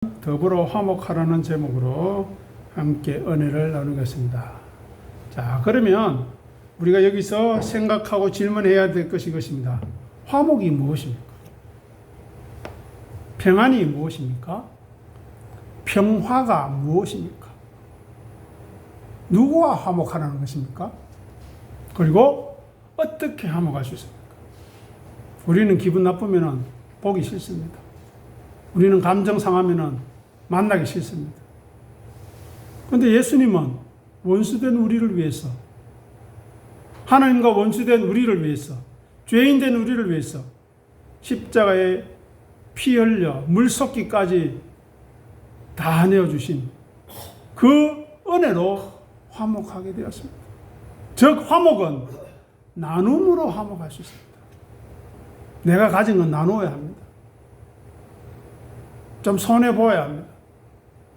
더불어 화목하라는 제목으로 함께 은혜를 나누겠습니다. 자, 그러면 우리가 여기서 생각하고 질문해야 될 것이 이것입니다. 화목이 무엇입니까? 평안이 무엇입니까? 평화가 무엇입니까? 누구와 화목하라는 것입니까? 그리고 어떻게 화목할 수 있습니까? 우리는 기분 나쁘면 보기 싫습니다. 우리는 감정 상하면 만나기 싫습니다. 그런데 예수님은 원수된 우리를 위해서, 하나님과 원수된 우리를 위해서, 죄인된 우리를 위해서 십자가에 피 흘려 물쏟기까지 다 내어주신 그 은혜로 화목하게 되었습니다. 즉 화목은 나눔으로 화목할 수 있습니다. 내가 가진 건 나누어야 합니다. 좀 손해보아야 합니다.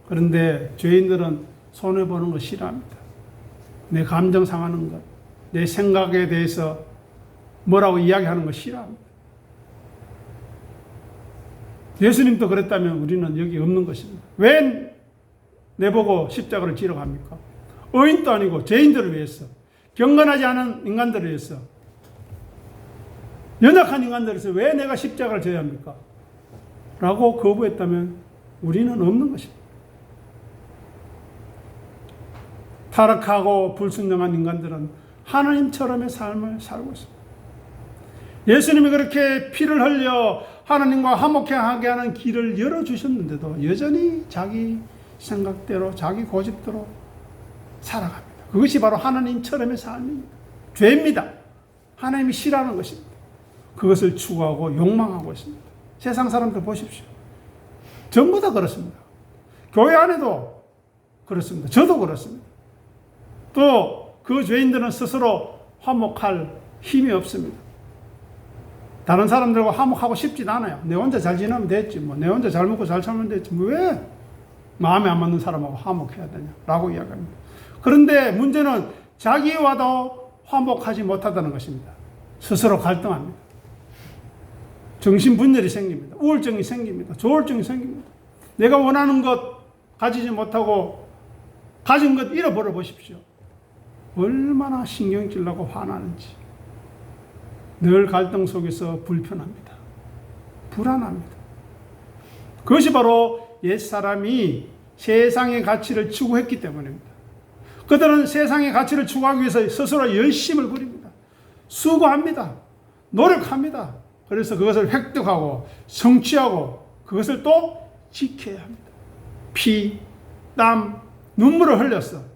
그런데 죄인들은 손해보는 거 싫어합니다. 내 감정 상하는 것, 내 생각에 대해서 뭐라고 이야기하는 거 싫어합니다. 예수님도 그랬다면 우리는 여기 없는 것입니다. 왜 내보고 십자가를 지러 갑니까? 의인도 아니고 죄인들을 위해서, 경건하지 않은 인간들을 위해서, 연약한 인간들을 위해서 왜 내가 십자가를 져야 합니까? 라고 거부했다면 우리는 없는 것입니다. 타락하고 불순종한 인간들은 하나님처럼의 삶을 살고 있습니다. 예수님이 그렇게 피를 흘려 하나님과 화목하게 하는 길을 열어주셨는데도 여전히 자기 생각대로, 자기 고집대로 살아갑니다. 그것이 바로 하나님처럼의 삶입니다. 죄입니다. 하나님이 싫어하는 것입니다. 그것을 추구하고 욕망하고 있습니다. 세상 사람들 보십시오. 전부 다 그렇습니다. 교회 안에도 그렇습니다. 저도 그렇습니다. 또 그 죄인들은 스스로 화목할 힘이 없습니다. 다른 사람들과 화목하고 싶진 않아요. 내 혼자 잘 지내면 됐지. 내 혼자 잘 먹고 잘 살면 됐지. 왜 마음에 안 맞는 사람하고 화목해야 되냐? 라고 이야기합니다. 그런데 문제는 자기와도 화목하지 못하다는 것입니다. 스스로 갈등합니다. 정신분열이 생깁니다. 우울증이 생깁니다. 조울증이 생깁니다. 내가 원하는 것 가지지 못하고 가진 것 잃어버려 보십시오. 얼마나 신경질 나고 화나는지. 늘 갈등 속에서 불편합니다. 불안합니다. 그것이 바로 옛사람이 세상의 가치를 추구했기 때문입니다. 그들은 세상의 가치를 추구하기 위해서 스스로 열심을 부립니다. 수고합니다. 노력합니다. 그래서 그것을 획득하고 성취하고 그것을 또 지켜야 합니다. 피, 땀, 눈물을 흘렸어.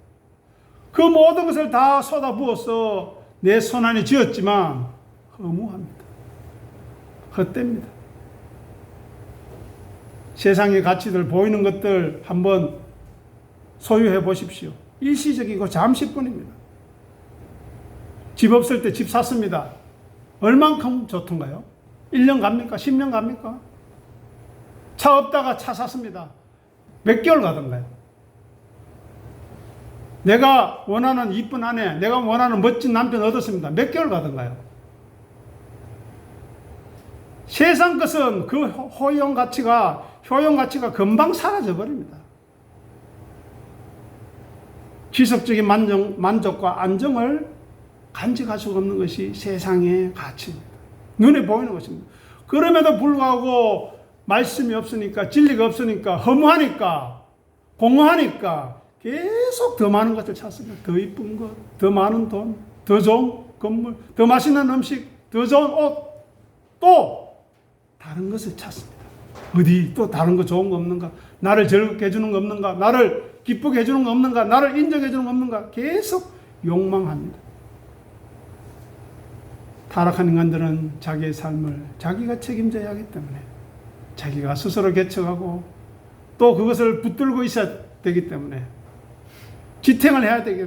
그 모든 것을 다 쏟아부어서 내 손안에 쥐었지만 허무합니다. 헛됩니다. 세상의 가치들 보이는 것들 한번 소유해 보십시오. 일시적이고 잠시뿐입니다. 집 없을 때 집 샀습니다. 얼만큼 좋던가요? 1년 갑니까? 10년 갑니까? 차 없다가 차 샀습니다. 몇 개월 가던가요? 내가 원하는 이쁜 아내, 내가 원하는 멋진 남편 얻었습니다. 몇 개월 가던가요? 세상 것은 그 효용 가치가 금방 사라져 버립니다. 지속적인 만족과 안정을 간직할 수가 없는 것이 세상의 가치입니다. 눈에 보이는 것입니다. 그럼에도 불구하고 말씀이 없으니까, 진리가 없으니까, 허무하니까, 공허하니까 계속 더 많은 것을 찾습니다. 더 이쁜 것, 더 많은 돈, 더 좋은 건물, 더 맛있는 음식, 더 좋은 옷, 또 다른 것을 찾습니다. 어디 또 다른 거 좋은 거 없는가? 나를 즐겁게 해주는 거 없는가? 나를 기쁘게 해주는 거 없는가? 나를 인정해 주는 거 없는가? 계속 욕망합니다. 타락한 인간들은 자기의 삶을 자기가 책임져야 하기 때문에 자기가 스스로 개척하고 또 그것을 붙들고 있어야 되기 때문에 지탱을 해야 되기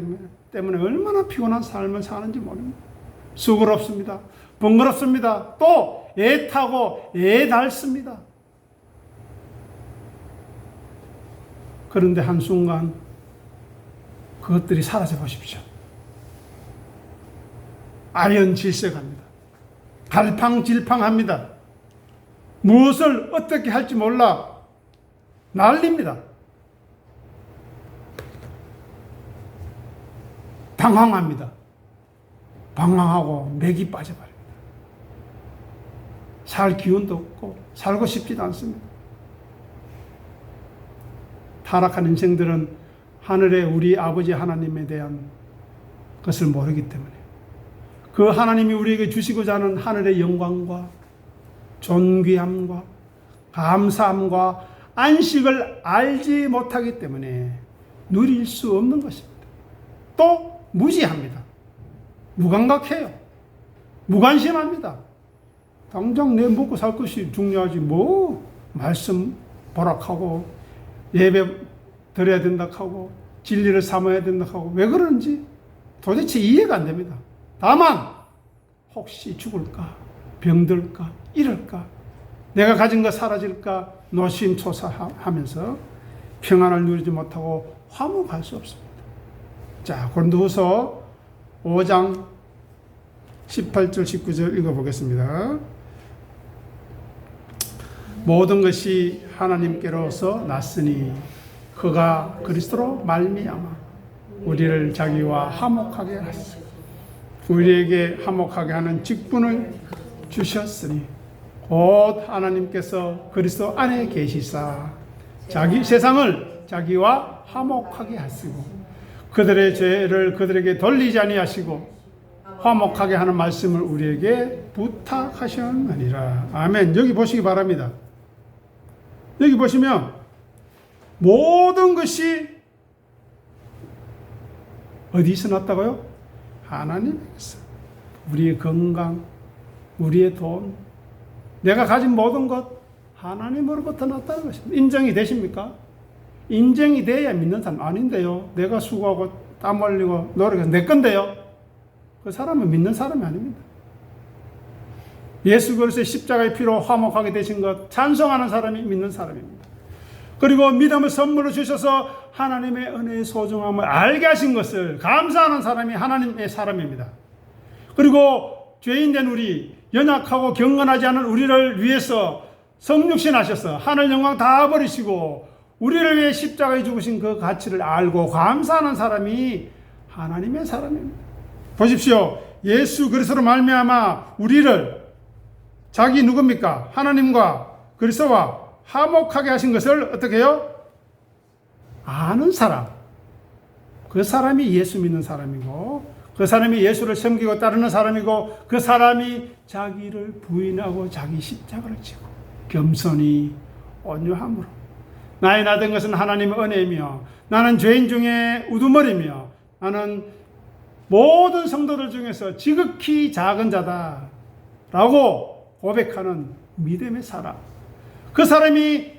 때문에 얼마나 피곤한 삶을 사는지 모릅니다. 수고롭습니다. 번거롭습니다. 또 애타고 애닳습니다. 그런데 한순간 그것들이 사라져 보십시오. 아연질색합니다. 갈팡질팡합니다. 무엇을 어떻게 할지 몰라 난립니다. 방황합니다. 방황하고 맥이 빠져버립니다. 살 기운도 없고 살고 싶지도 않습니다. 타락한 인생들은 하늘의 우리 아버지 하나님에 대한 것을 모르기 때문에 그 하나님이 우리에게 주시고자 하는 하늘의 영광과 존귀함과 감사함과 안식을 알지 못하기 때문에 누릴 수 없는 것입니다. 또 무지합니다. 무감각해요. 무관심합니다. 당장 내 먹고 살 것이 중요하지 뭐 말씀 보락하고 예배 드려야 된다 하고 진리를 삼아야 된다 하고 왜 그러는지 도대체 이해가 안 됩니다. 다만 혹시 죽을까 병들까 이럴까 내가 가진 거 사라질까 노심초사하면서 평안을 누리지 못하고 화목할 수 없습니다. 자, 고린도후서 5장 18절 19절 읽어보겠습니다. 모든 것이 하나님께로서 났으니 그가 그리스도로 말미암아 우리를 자기와 화목하게 하시고 우리에게 화목하게 하는 직분을 주셨으니 곧 하나님께서 그리스도 안에 계시사 자기 세상을 자기와 화목하게 하시고 그들의 죄를 그들에게 돌리지 아니하시고 화목하게 하는 말씀을 우리에게 부탁하셨느니라. 아멘. 여기 보시기 바랍니다. 여기 보시면 모든 것이 어디서 났다고요? 하나님에게서. 우리의 건강, 우리의 돈, 내가 가진 모든 것 하나님으로부터 났다는 것입니다. 인정이 되십니까? 인정이 돼야 믿는 사람 아닌데요. 내가 수고하고 땀 흘리고 노력해서 내 건데요. 그 사람은 믿는 사람이 아닙니다. 예수 그리스도의 십자가의 피로 화목하게 되신 것 찬송하는 사람이 믿는 사람입니다. 그리고 믿음을 선물로 주셔서 하나님의 은혜의 소중함을 알게 하신 것을 감사하는 사람이 하나님의 사람입니다. 그리고 죄인된 우리, 연약하고 경건하지 않은 우리를 위해서 성육신 하셔서 하늘 영광 다 버리시고 우리를 위해 십자가에 죽으신 그 가치를 알고 감사하는 사람이 하나님의 사람입니다. 보십시오. 예수 그리스도로 말미암아 우리를 자기 누굽니까? 하나님과 그리스도와 화목하게 하신 것을 어떻게 해요? 아는 사람. 그 사람이 예수 믿는 사람이고 그 사람이 예수를 섬기고 따르는 사람이고 그 사람이 자기를 부인하고 자기 십자가를 지고 겸손히 온유함으로 나의 나된 것은 하나님의 은혜이며 나는 죄인 중에 우두머리며 나는 모든 성도들 중에서 지극히 작은 자다 라고 고백하는 믿음의 사람. 그 사람이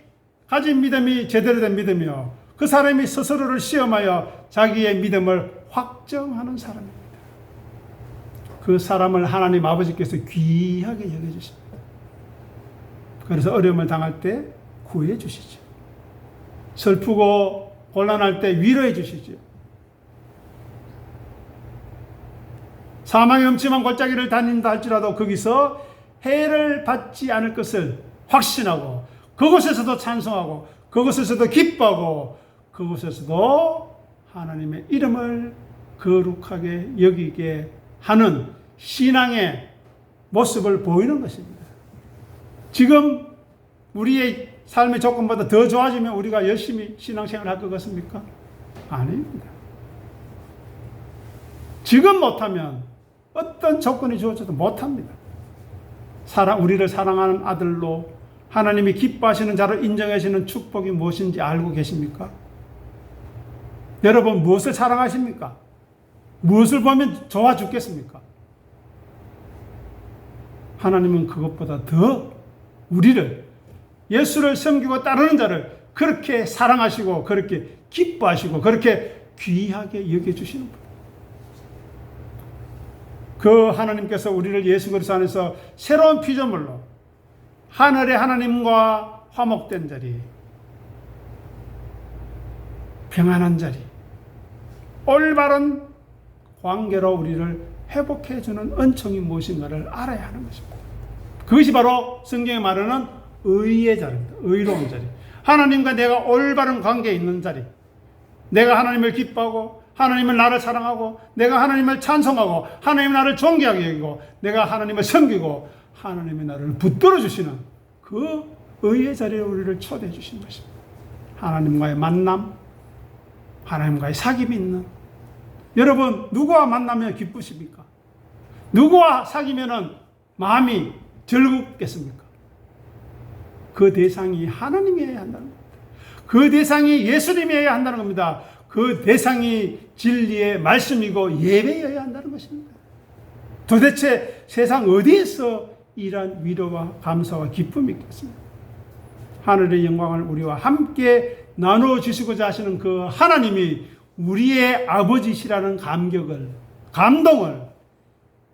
가진 믿음이 제대로 된 믿음이요 그 사람이 스스로를 시험하여 자기의 믿음을 확정하는 사람입니다. 그 사람을 하나님 아버지께서 귀하게 여겨주십니다. 그래서 어려움을 당할 때 구해 주시죠. 슬프고 곤란할 때 위로해 주시죠. 사망의 음침한 골짜기를 다닌다 할지라도 거기서 해를 받지 않을 것을 확신하고 그곳에서도 찬송하고 그곳에서도 기뻐하고 그곳에서도 하나님의 이름을 거룩하게 여기게 하는 신앙의 모습을 보이는 것입니다. 지금 우리의 삶의 조건보다 더 좋아지면 우리가 열심히 신앙생활을 할 것 같습니까? 아닙니다. 지금 못하면 어떤 조건이 주어져도 못합니다. 우리를 사랑하는 아들로 하나님이 기뻐하시는 자를 인정하시는 축복이 무엇인지 알고 계십니까? 여러분 무엇을 사랑하십니까? 무엇을 보면 좋아 죽겠습니까? 하나님은 그것보다 더 우리를 예수를 섬기고 따르는 자를 그렇게 사랑하시고 그렇게 기뻐하시고 그렇게 귀하게 여겨주시는 분. 그 하나님께서 우리를 예수 그리스도 안에서 새로운 피조물로 하늘의 하나님과 화목된 자리, 평안한 자리, 올바른 관계로 우리를 회복해주는 은총이 무엇인가를 알아야 하는 것입니다. 그것이 바로 성경에 말하는 의의 자리입니다. 의로운 자리. 하나님과 내가 올바른 관계에 있는 자리, 내가 하나님을 기뻐하고 하나님은 나를 사랑하고 내가 하나님을 찬송하고 하나님이 나를 존귀하게 여기고 내가 하나님을 섬기고 하나님이 나를 붙들어 주시는 그 의의 자리에 우리를 초대해 주신 것입니다. 하나님과의 만남, 하나님과의 사귐이 있는, 여러분 누구와 만나면 기쁘십니까? 누구와 사귀면 마음이 즐겁겠습니까? 그 대상이 하나님이어야 한다는 겁니다. 그 대상이 예수님이어야 한다는 겁니다. 그 대상이 진리의 말씀이고 예배여야 한다는 것입니다. 도대체 세상 어디에서 이러한 위로와 감사와 기쁨이 있겠습니까? 하늘의 영광을 우리와 함께 나누어 주시고자 하시는 그 하나님이 우리의 아버지시라는 감동을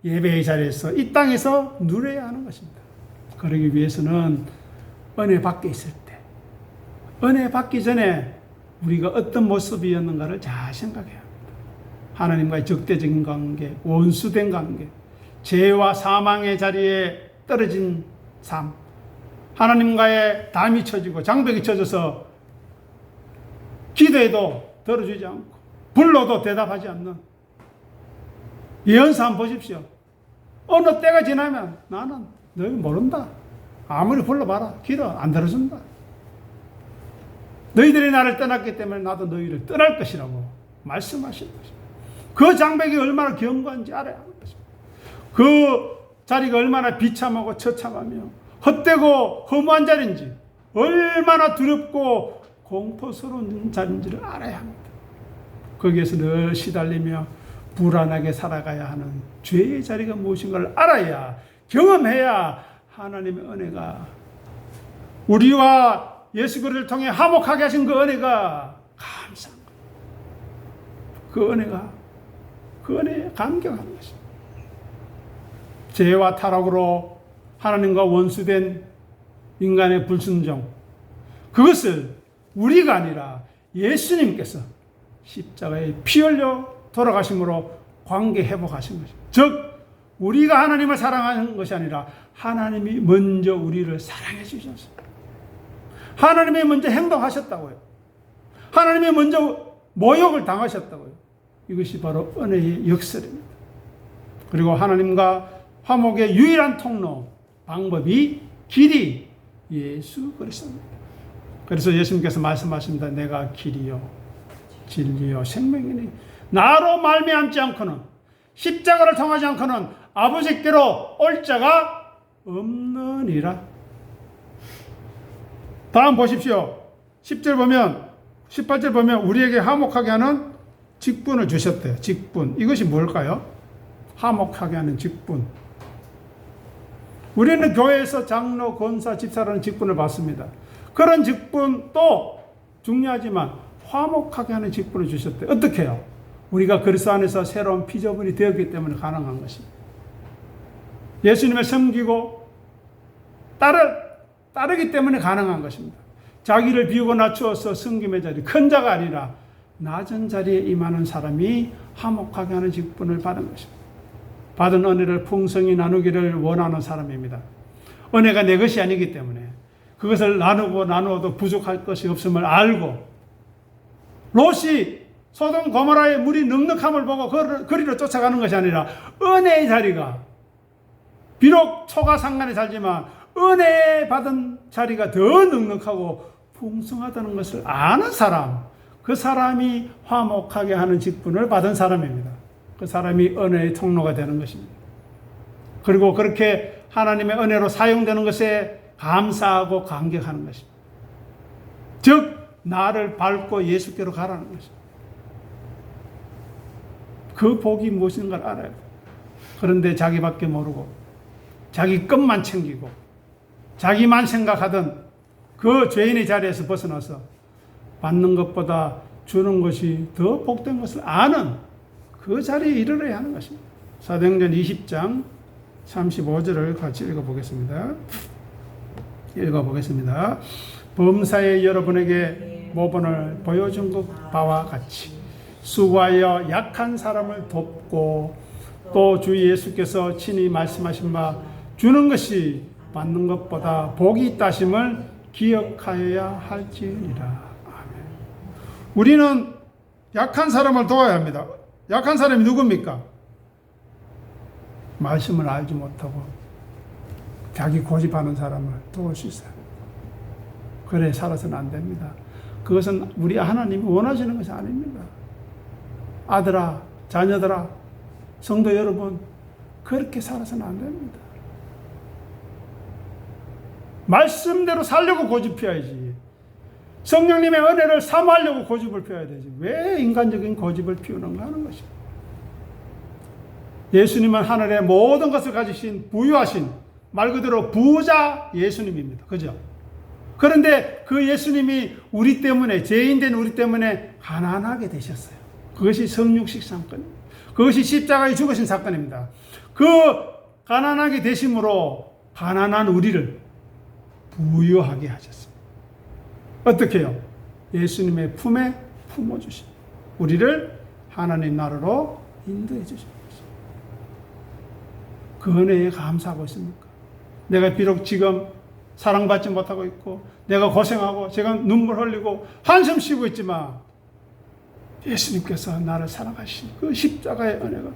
예배의 자리에서 이 땅에서 누려야 하는 것입니다. 그러기 위해서는 은혜 밖에 있을 때, 은혜 받기 전에 우리가 어떤 모습이었는가를 잘 생각해야 합니다. 하나님과의 적대적인 관계, 원수된 관계, 죄와 사망의 자리에 떨어진 삶, 하나님과의 담이 쳐지고 장벽이 쳐져서 기도해도 들어주지 않고 불러도 대답하지 않는 예언사 한번 보십시오. 어느 때가 지나면 나는 너희 모른다. 아무리 불러봐라. 기도 안 들어준다. 너희들이 나를 떠났기 때문에 나도 너희를 떠날 것이라고 말씀하시는 것입니다. 그 장벽이 얼마나 견고한지 알아야 하는 것입니다. 그 자리가 얼마나 비참하고 처참하며 헛되고 허무한 자리인지, 얼마나 두렵고 공포스러운 자리인지를 알아야 합니다. 거기에서 늘 시달리며 불안하게 살아가야 하는 죄의 자리가 무엇인가를 알아야, 경험해야 하나님의 은혜가, 우리와 예수 그리스도를 통해 화목하게 하신 그 은혜가 감사한 거예요. 그 은혜에 감격하는 것입니다. 죄와 타락으로 하나님과 원수된 인간의 불순종, 그것을 우리가 아니라 예수님께서 십자가에 피 흘려 돌아가심으로 관계 회복하신 것입니다. 즉 우리가 하나님을 사랑하는 것이 아니라 하나님이 먼저 우리를 사랑해 주셨습니다. 하나님이 먼저 행동하셨다고요. 하나님이 먼저 모욕을 당하셨다고요. 이것이 바로 은혜의 역설입니다. 그리고 하나님과 화목의 유일한 통로, 방법이, 길이 예수 그리스도입니다. 그래서 예수님께서 말씀하십니다. 내가 길이요 진리요 생명이니 나로 말미암지 않고는, 십자가를 통하지 않고는 아버지께로 올 자가 없느니라. 다음 보십시오. 10절 보면, 18절 보면 우리에게 화목하게 하는 직분을 주셨대요. 직분. 이것이 뭘까요? 화목하게 하는 직분. 우리는 교회에서 장로, 권사, 집사라는 직분을 받습니다. 그런 직분도 중요하지만 화목하게 하는 직분을 주셨대요. 어떻게 해요? 우리가 그리스도 안에서 새로운 피조물이 되었기 때문에 가능한 것입니다. 예수님을 섬기고 따르기 때문에 가능한 것입니다. 자기를 비우고 낮추어서 섬김의 자리, 큰 자가 아니라 낮은 자리에 임하는 사람이 화목하게 하는 직분을 받은 것입니다. 받은 은혜를 풍성히 나누기를 원하는 사람입니다. 은혜가 내 것이 아니기 때문에 그것을 나누어도 부족할 것이 없음을 알고, 롯이 소돔 고모라의 물이 넉넉함을 보고 그리로 쫓아가는 것이 아니라 은혜의 자리가, 비록 초가상간에 살지만 은혜 받은 자리가 더 넉넉하고 풍성하다는 것을 아는 사람, 그 사람이 화목하게 하는 직분을 받은 사람입니다. 그 사람이 은혜의 통로가 되는 것입니다. 그리고 그렇게 하나님의 은혜로 사용되는 것에 감사하고 감격하는 것입니다. 즉 나를 밟고 예수께로 가라는 것입니다. 그 복이 무엇인가를 알아야 돼요. 그런데 자기밖에 모르고 자기 것만 챙기고 자기만 생각하던 그 죄인의 자리에서 벗어나서 받는 것보다 주는 것이 더 복된 것을 아는 그 자리에 이르러야 하는 것입니다. 사도행전 20장 35절을 같이 읽어보겠습니다. 범사에 여러분에게 모본을 보여준 것 바와 같이 수고하여 약한 사람을 돕고 또 주 예수께서 친히 말씀하신 바 주는 것이 받는 것보다 복이 있다심을 기억하여야 할지니라. 아멘. 우리는 약한 사람을 도와야 합니다. 약한 사람이 누굽니까? 말씀을 알지 못하고 자기 고집하는 사람을 도울 수 있어요. 그래 살아서는 안 됩니다. 그것은 우리 하나님이 원하시는 것이 아닙니다. 아들아, 자녀들아, 성도 여러분, 그렇게 살아서는 안 됩니다. 말씀대로 살려고 고집 피워야지. 성령님의 은혜를 사모하려고 고집을 피워야 되지. 왜 인간적인 고집을 피우는가 하는 것입니다. 예수님은 하늘의 모든 것을 가지신 부유하신 말 그대로 부자 예수님입니다. 그죠? 그런데 그 예수님이 우리 때문에, 죄인된 우리 때문에 가난하게 되셨어요. 그것이 성육식 사건입니다. 그것이 십자가에 죽으신 사건입니다. 그 가난하게 되심으로 가난한 우리를 부유하게 하셨습니다. 어떻게 해요? 예수님의 품에 품어주신 우리를 하나님 나라로 인도해 주신 것입니다. 그 은혜에 감사하고 있습니까? 내가 비록 지금 사랑받지 못하고 있고 내가 고생하고 제가 눈물 흘리고 한숨 쉬고 있지만 예수님께서 나를 사랑하신 그 십자가의 은혜가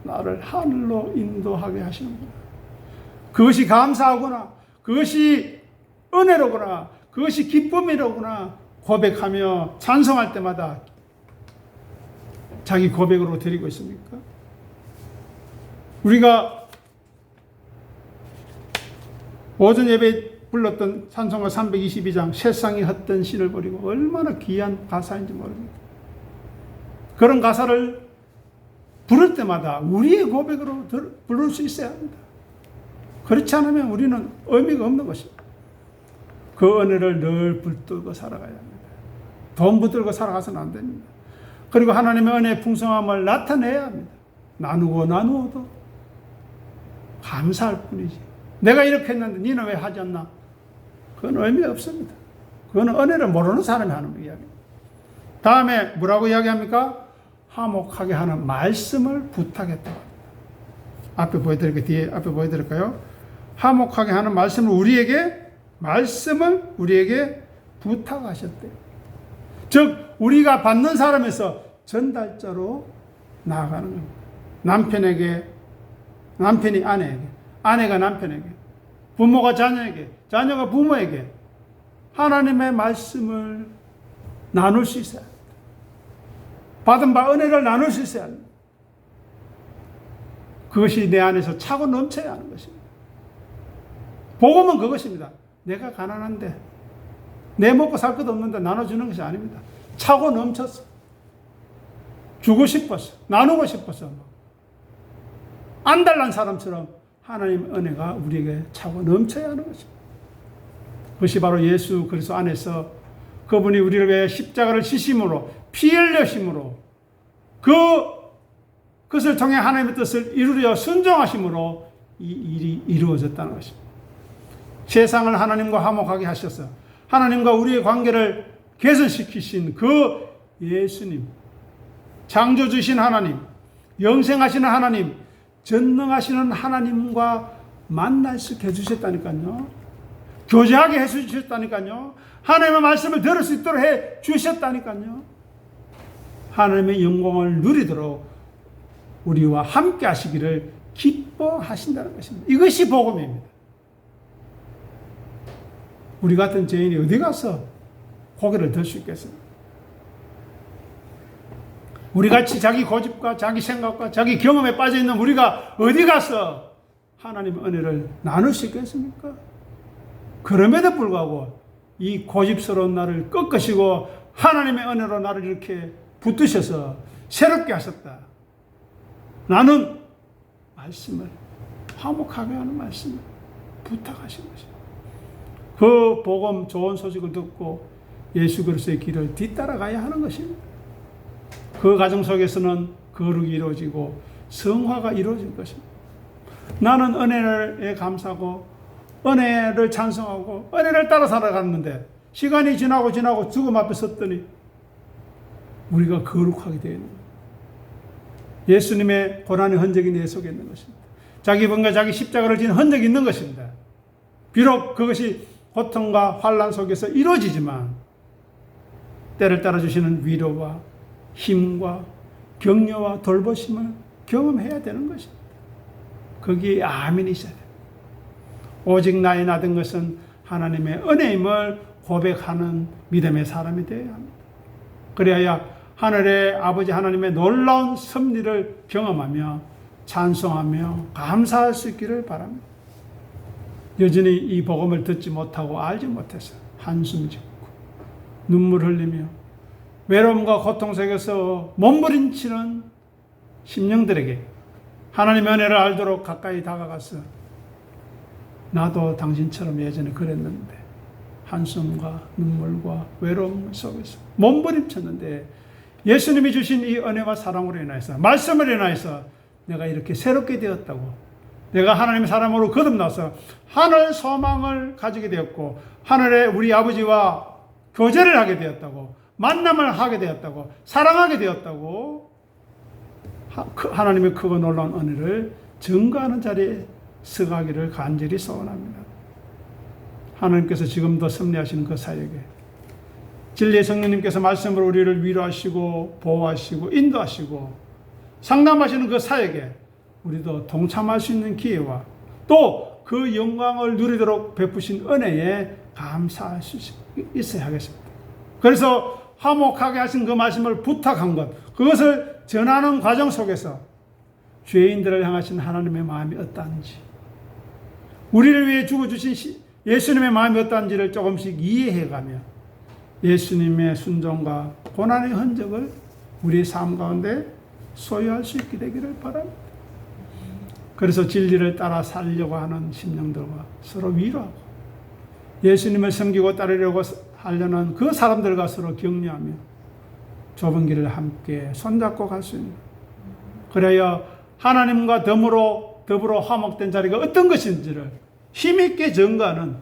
나를 하늘로 인도하게 하시는구나. 그것이 감사하구나. 그것이 은혜로구나. 그것이 기쁨이로구나. 고백하며 찬송할 때마다 자기 고백으로 드리고 있습니까? 우리가 오전 예배에 불렀던 찬송가 322장 세상이 헛된 신을 버리고 얼마나 귀한 가사인지 모릅니다. 그런 가사를 부를 때마다 우리의 고백으로 부를 수 있어야 합니다. 그렇지 않으면 우리는 의미가 없는 것입니다. 그 은혜를 늘 붙들고 살아가야 합니다. 돈 붙들고 살아가서는 안 됩니다. 그리고 하나님의 은혜의 풍성함을 나타내야 합니다. 나누어도 감사할 뿐이지. 내가 이렇게 했는데 니는 왜 하지 않나? 그건 의미가 없습니다. 그건 은혜를 모르는 사람이 하는 이야기입니다. 다음에 뭐라고 이야기합니까? 화목하게 하는 말씀을 부탁했다고 합니다. 앞에 보여드릴까요? 뒤에 앞에 보여드릴까요? 화목하게 하는 말씀을 우리에게 부탁하셨대요. 즉 우리가 받는 사람에서 전달자로 나아가는 겁니다. 남편이 아내에게, 아내가 남편에게, 부모가 자녀에게, 자녀가 부모에게 하나님의 말씀을 나눌 수 있어야 합니다. 받은 바 은혜를 나눌 수 있어야 합니다. 그것이 내 안에서 차고 넘쳐야 하는 것입니다. 복음은 그것입니다. 내가 가난한데 내 먹고 살 것도 없는데 나눠주는 것이 아닙니다. 차고 넘쳤어. 주고 싶었어. 나누고 싶었어. 안달난 사람처럼 하나님의 은혜가 우리에게 차고 넘쳐야 하는 것입니다. 그것이 바로 예수 그리스도 안에서 그분이 우리를 위해 십자가를 지심으로 피 흘려심으로 그것을 통해 하나님의 뜻을 이루려 순종하심으로 이 일이 이루어졌다는 것입니다. 세상을 하나님과 화목하게 하셔서 하나님과 우리의 관계를 개선시키신 그 예수님, 창조주신 하나님, 영생하시는 하나님, 전능하시는 하나님과 만날 수 있게 해주셨다니까요. 교제하게 해주셨다니까요. 하나님의 말씀을 들을 수 있도록 해주셨다니까요. 하나님의 영광을 누리도록 우리와 함께 하시기를 기뻐하신다는 것입니다. 이것이 복음입니다. 우리 같은 죄인이 어디 가서 고개를 들 수 있겠습니까? 우리같이 자기 고집과 자기 생각과 자기 경험에 빠져있는 우리가 어디 가서 하나님의 은혜를 나눌 수 있겠습니까? 그럼에도 불구하고 이 고집스러운 나를 꺾으시고 하나님의 은혜로 나를 이렇게 붙드셔서 새롭게 하셨다. 나는 말씀을 화목하게 하는 말씀을 부탁하신 것입니다. 그 복음 좋은 소식을 듣고 예수 그리스도의 길을 뒤따라가야 하는 것입니다. 그 과정 속에서는 거룩이 이루어지고 성화가 이루어질 것입니다. 나는 은혜에 감사하고 은혜를 찬송하고 은혜를 따라 살아갔는데 시간이 지나고 죽음 앞에 섰더니 우리가 거룩하게 되어 있는 거예요. 예수님의 고난의 흔적이 내 속에 있는 것입니다. 자기 번과 자기 십자가를 지는 흔적이 있는 것입니다. 비록 그것이 고통과 환난 속에서 이루어지지만 때를 따라 주시는 위로와 힘과 격려와 돌보심을 경험해야 되는 것입니다. 거기에 아멘이셔야 돼요. 오직 나의 나된 것은 하나님의 은혜임을 고백하는 믿음의 사람이 되어야 합니다. 그래야 하늘의 아버지 하나님의 놀라운 섭리를 경험하며 찬송하며 감사할 수 있기를 바랍니다. 여전히 이 복음을 듣지 못하고 알지 못해서 한숨 짓고 눈물 흘리며 외로움과 고통 속에서 몸부림치는 심령들에게 하나님의 은혜를 알도록 가까이 다가가서 나도 당신처럼 예전에 그랬는데 한숨과 눈물과 외로움 속에서 몸부림쳤는데 예수님이 주신 이 은혜와 사랑으로 인하여서 말씀을 인하여서 내가 이렇게 새롭게 되었다고, 내가 하나님의 사람으로 거듭나서 하늘 소망을 가지게 되었고 하늘의 우리 아버지와 교제를 하게 되었다고, 만남을 하게 되었다고, 사랑하게 되었다고 하나님의 크고 놀라운 은혜를 증거하는 자리에 서가기를 간절히 소원합니다. 하나님께서 지금도 섭리하시는 그 사역에 진리의 성령님께서 말씀으로 우리를 위로하시고 보호하시고 인도하시고 상담하시는 그 사역에 우리도 동참할 수 있는 기회와 또 그 영광을 누리도록 베푸신 은혜에 감사할 수 있어야 하겠습니다. 그래서 화목하게 하신 그 말씀을 부탁한 것, 그것을 전하는 과정 속에서 죄인들을 향하신 하나님의 마음이 어떠한지, 우리를 위해 죽어주신 예수님의 마음이 어떠한지를 조금씩 이해해가며 예수님의 순종과 고난의 흔적을 우리의 삶 가운데 소유할 수 있게 되기를 바랍니다. 그래서 진리를 따라 살려고 하는 심령들과 서로 위로하고 예수님을 섬기고 따르려고 하려는 그 사람들과 서로 격려하며 좁은 길을 함께 손잡고 갈 수 있는, 그래야 하나님과 더불어 화목된 자리가 어떤 것인지를 힘있게 증거하는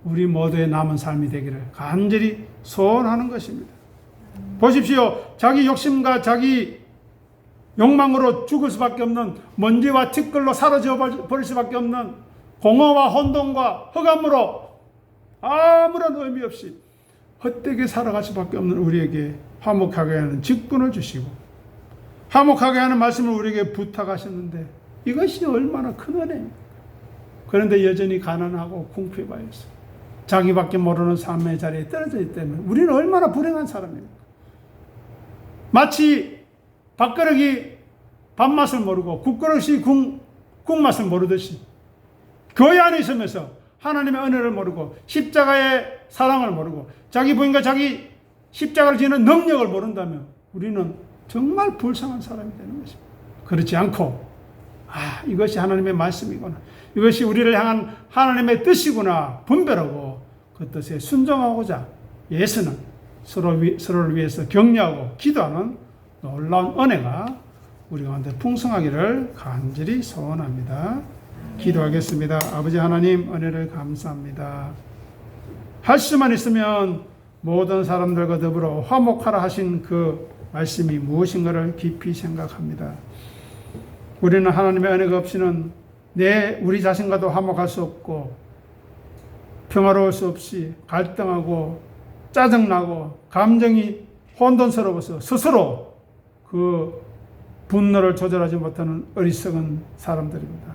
우리 모두의 남은 삶이 되기를 간절히 소원하는 것입니다. 보십시오. 자기 욕심과 자기 욕망으로 죽을 수밖에 없는, 먼지와 티끌로 사라져 버릴 수밖에 없는 공허와 혼돈과 흑암으로 아무런 의미 없이 헛되게 살아갈 수밖에 없는 우리에게 화목하게 하는 직분을 주시고 화목하게 하는 말씀을 우리에게 부탁하셨는데 이것이 얼마나 큰 은혜입니까? 그런데 여전히 가난하고 궁핍하여서 자기밖에 모르는 삶의 자리에 떨어져 있기 때문에 우리는 얼마나 불행한 사람입니까? 마치 밥그릇이 밥맛을 모르고 국그릇이 국맛을 모르듯이 교회 안에 있으면서 하나님의 은혜를 모르고 십자가의 사랑을 모르고 자기 부인과 자기 십자가를 지는 능력을 모른다면 우리는 정말 불쌍한 사람이 되는 것입니다. 그렇지 않고 이것이 하나님의 말씀이구나, 이것이 우리를 향한 하나님의 뜻이구나 분별하고 그 뜻에 순종하고자 예수는 서로를 위해서 격려하고 기도하는 놀라운 은혜가 우리 가운데 풍성하기를 간절히 소원합니다. 기도하겠습니다. 아버지 하나님, 은혜를 감사합니다. 할 수만 있으면 모든 사람들과 더불어 화목하라 하신 그 말씀이 무엇인가를 깊이 생각합니다. 우리는 하나님의 은혜가 없이는 우리 자신과도 화목할 수 없고 평화로울 수 없이 갈등하고 짜증나고 감정이 혼돈스러워서 스스로 그 분노를 조절하지 못하는 어리석은 사람들입니다.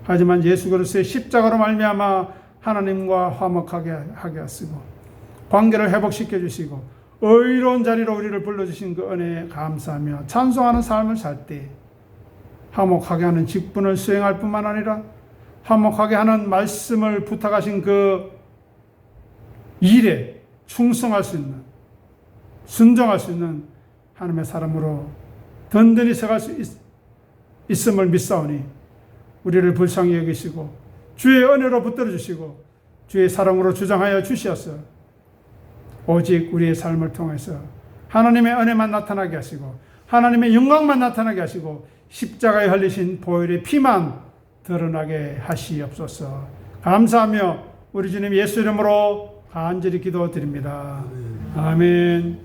하지만 예수 그리스도의 십자가로 말미암아 하나님과 화목하게 하게 하시고 관계를 회복시켜 주시고 의로운 자리로 우리를 불러주신 그 은혜에 감사하며 찬송하는 삶을 살 때 화목하게 하는 직분을 수행할 뿐만 아니라 화목하게 하는 말씀을 부탁하신 그 일에 충성할 수 있는, 순종할 수 있는 하나님의 사람으로 든든히 서갈 수 있음을 믿사오니 우리를 불쌍히 여기시고 주의 은혜로 붙들어 주시고 주의 사랑으로 주장하여 주시옵소서. 오직 우리의 삶을 통해서 하나님의 은혜만 나타나게 하시고 하나님의 영광만 나타나게 하시고 십자가에 흘리신 보혈의 피만 드러나게 하시옵소서. 감사하며 우리 주님 예수 이름으로 간절히 기도드립니다. 아멘.